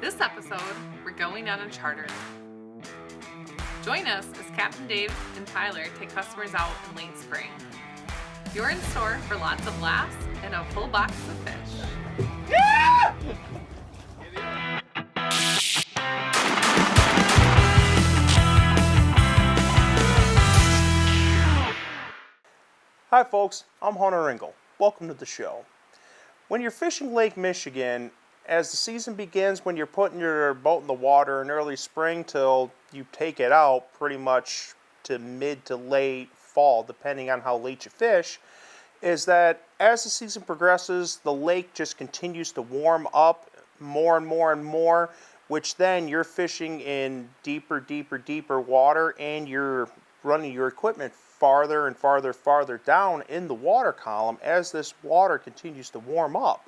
This episode, we're going on a charter. Join us as Captain Dave and Tyler take customers out in late spring. You're in store for lots of laughs and a full box of fish. Yeah! Hi folks, I'm Hunter Ringel. Welcome to the show. When you're fishing Lake Michigan, as the season begins, when you're putting your boat in the water in early spring till you take it out pretty much to mid to late fall, depending on how late you fish, is that as the season progresses, the lake just continues to warm up more and more and more, which then you're fishing in deeper water, and you're running your equipment farther and farther down in the water column as this water continues to warm up.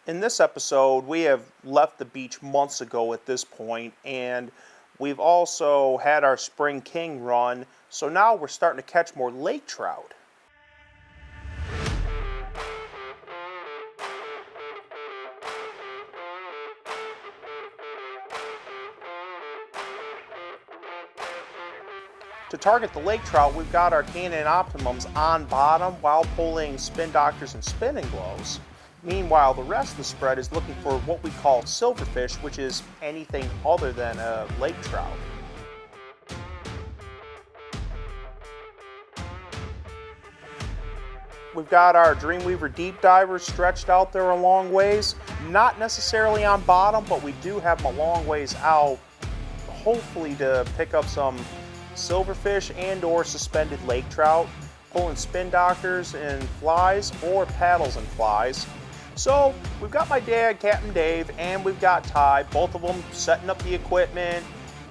In this episode, we have left the beach months ago at this point, and we've also had our Spring King run, so now we're starting to catch more lake trout. To target the lake trout, we've got our K&N Optimums on bottom while pulling Spin Doctors and spinning glows. Meanwhile, the rest of the spread is looking for what we call silverfish, which is anything other than a lake trout. We've got our Dreamweaver deep divers stretched out there a long ways. Not necessarily on bottom, but we do have them a long ways out, hopefully to pick up some silverfish and or suspended lake trout, pulling Spin Doctors and flies or paddles and flies. So we've got my dad, Captain Dave, and we've got Ty, both of them setting up the equipment,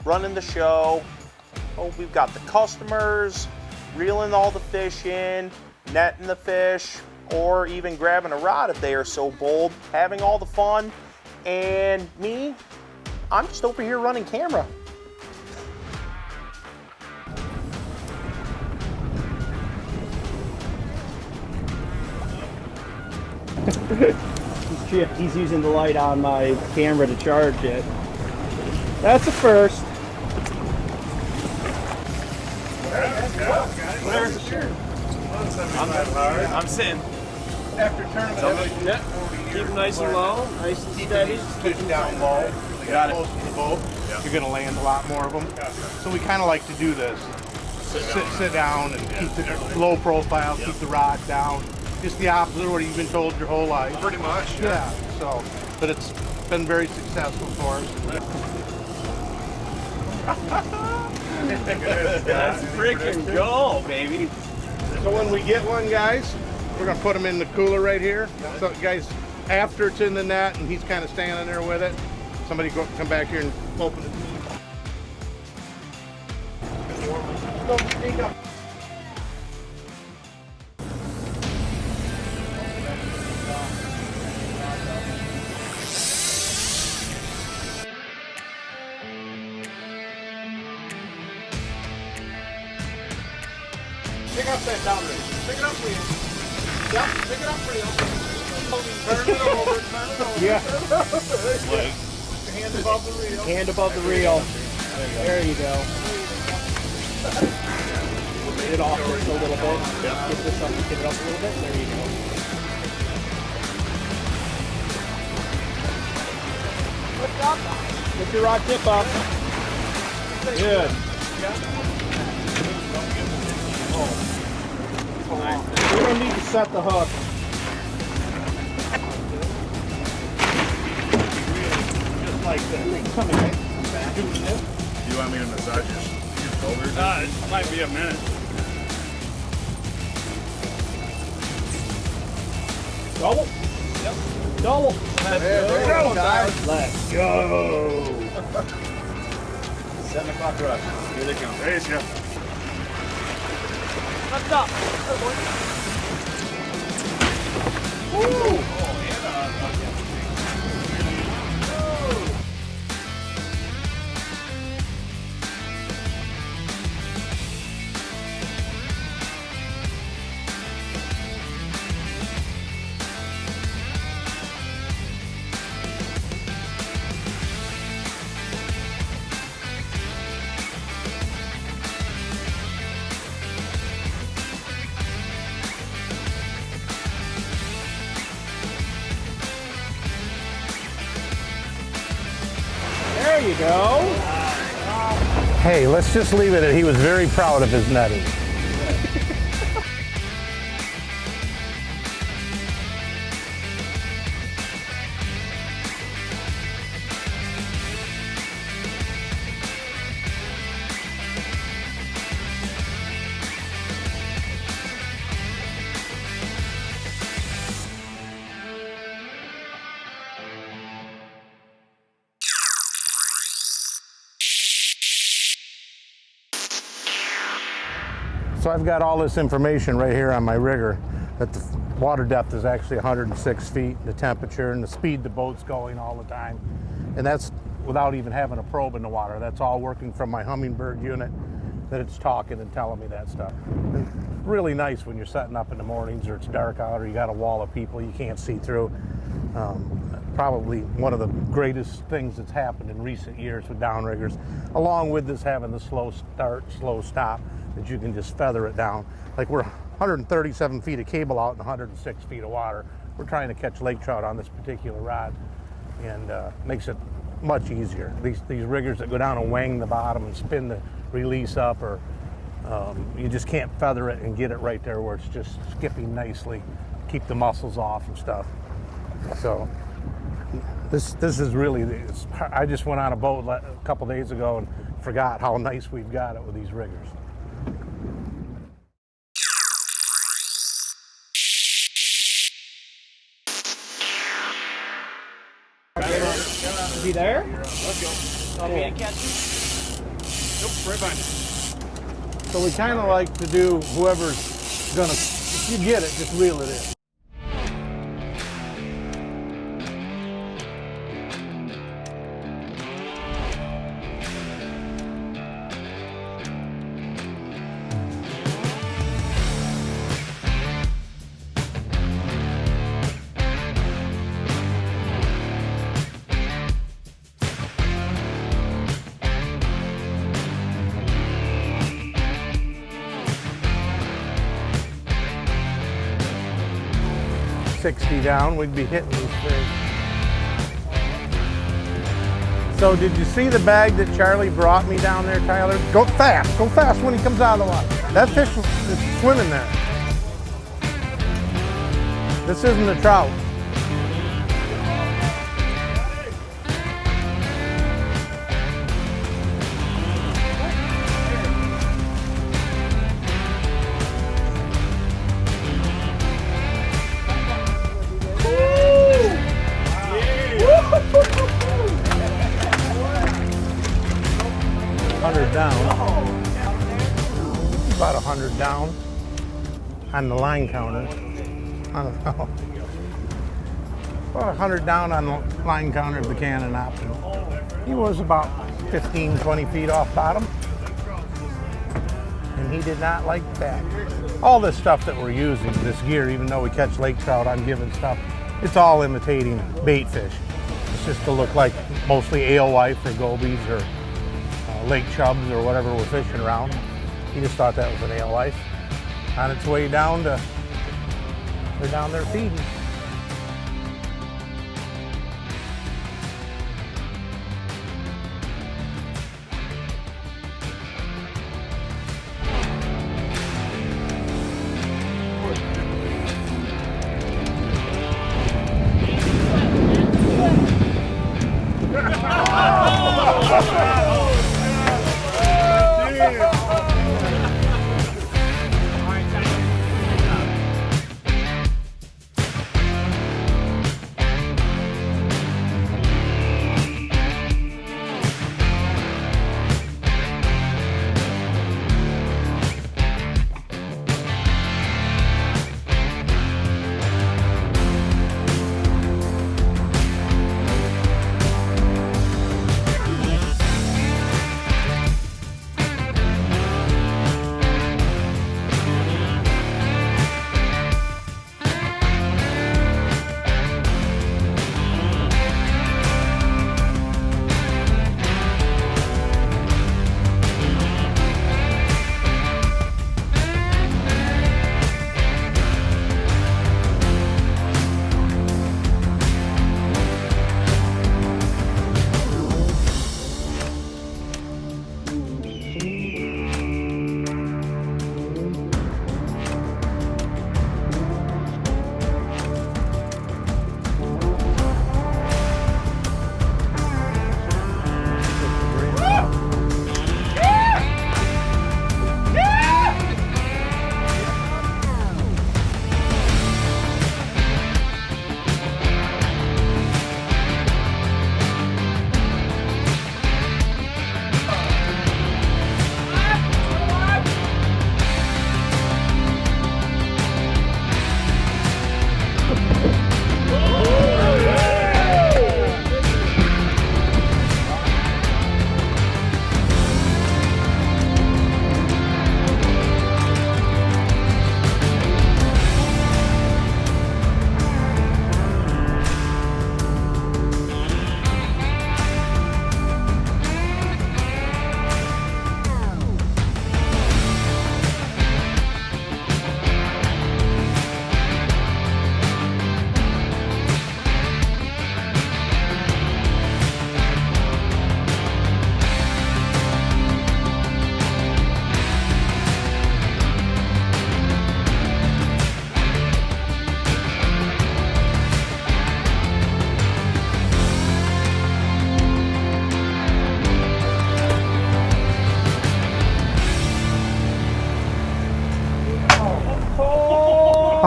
running the show. Oh, we've got the customers reeling all the fish in, netting the fish, or even grabbing a rod if they are so bold, having all the fun. And me, I'm just over here running camera. He's tripped. He's using the light on my camera to charge it. That's a first. I'm sitting. After tournament, Keep him nice and low, nice and steady. fish down low. Got it. Close to the boat. You're going to land a lot more of them. So we kind of like to do this. Sit down and keep the low profile, keep the rod down. Just the opposite of what you've been told your whole life. Pretty much. Yeah. So, but it's been very successful for us. Let's freaking go, baby. So when we get one, guys, we're gonna put him in the cooler right here. So guys, after it's in the net and he's kind of standing there with it, somebody come back here and open it. Pick up that down there. Pick it up for you. Yep, pick it up for you. Turn it over, turn it over. Yeah. Your hand above the reel. Hand above the reel. There you go. Get it off just a little bit. Get this up, get it up a little bit. There you go. Lift your rod tip up. Good. We don't need to set the hook. Just like this. Come here. Do you want me to massage your shoulders? It might be a minute. Double. Yep. Double. There you go, guys. Let's go. 7 o'clock rush. Here they come. Raise ya. Let's up. Woo! There you go. Hey, let's just leave it at he was very proud of his netting. So I've got all this information right here on my rigger that the water depth is actually 106 feet, the temperature and the speed the boat's going all the time. And that's without even having a probe in the water. That's all working from my Humminbird unit that it's talking and telling me that stuff. And it's really nice when you're setting up in the mornings or it's dark out or you got a wall of people you can't see through. Probably one of the greatest things that's happened in recent years with downriggers, along with this having the slow start, slow stop, that you can just feather it down. Like we're 137 feet of cable out and 106 feet of water. We're trying to catch lake trout on this particular rod, and makes it much easier. These riggers that go down and wang the bottom and spin the release up, or you just can't feather it and get it right there where it's just skipping nicely, keep the muscles off and stuff. So this is really, I just went on a boat a couple days ago and forgot how nice we've got it with these riggers. Is he there? Let's go. Okay, catch him. Nope, right behind you. So we kind of like to do whoever's gonna, if you get it, just reel it in. Down, we'd be hitting these fish. So did you see the bag that Charlie brought me down there, Tyler? Go fast when he comes out of the water. That fish is swimming there. This isn't a trout. About 100 down on the line counter. I don't know. About 100 down on the line counter of the Cannon Optional. He was about 15, 20 feet off bottom. And he did not like that. All this stuff that we're using, this gear, even though we catch lake trout, I'm giving stuff, it's all imitating bait fish. It's just to look like mostly alewife or gobies or lake chubs or whatever we're fishing around. He just thought that was an alewife on its way down to, they're down there feeding.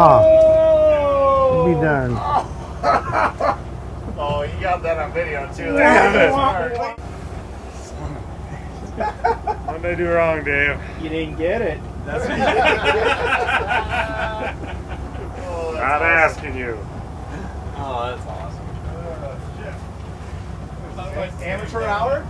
Oh, be darned. Oh, you got that on video too. What did I do wrong, Dave? You didn't get it. Not asking you. Oh, that's awesome. Amateur hour?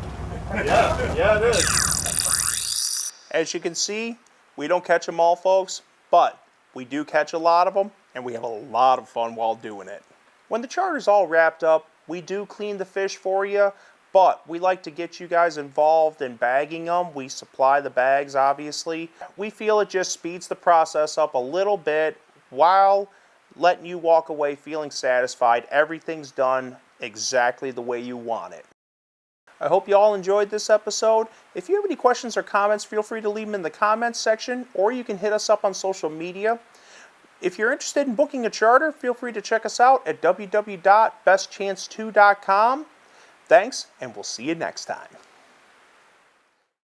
Yeah, it is. As you can see, we don't catch them all, folks, but we do catch a lot of them, and we have a lot of fun while doing it. When the charter's all wrapped up, we do clean the fish for you, but we like to get you guys involved in bagging them. We supply the bags, obviously. We feel it just speeds the process up a little bit while letting you walk away feeling satisfied. Everything's done exactly the way you want it. I hope you all enjoyed this episode. If you have any questions or comments, feel free to leave them in the comments section, or you can hit us up on social media. If you're interested in booking a charter, feel free to check us out at www.bestchance2.com. Thanks, and we'll see you next time.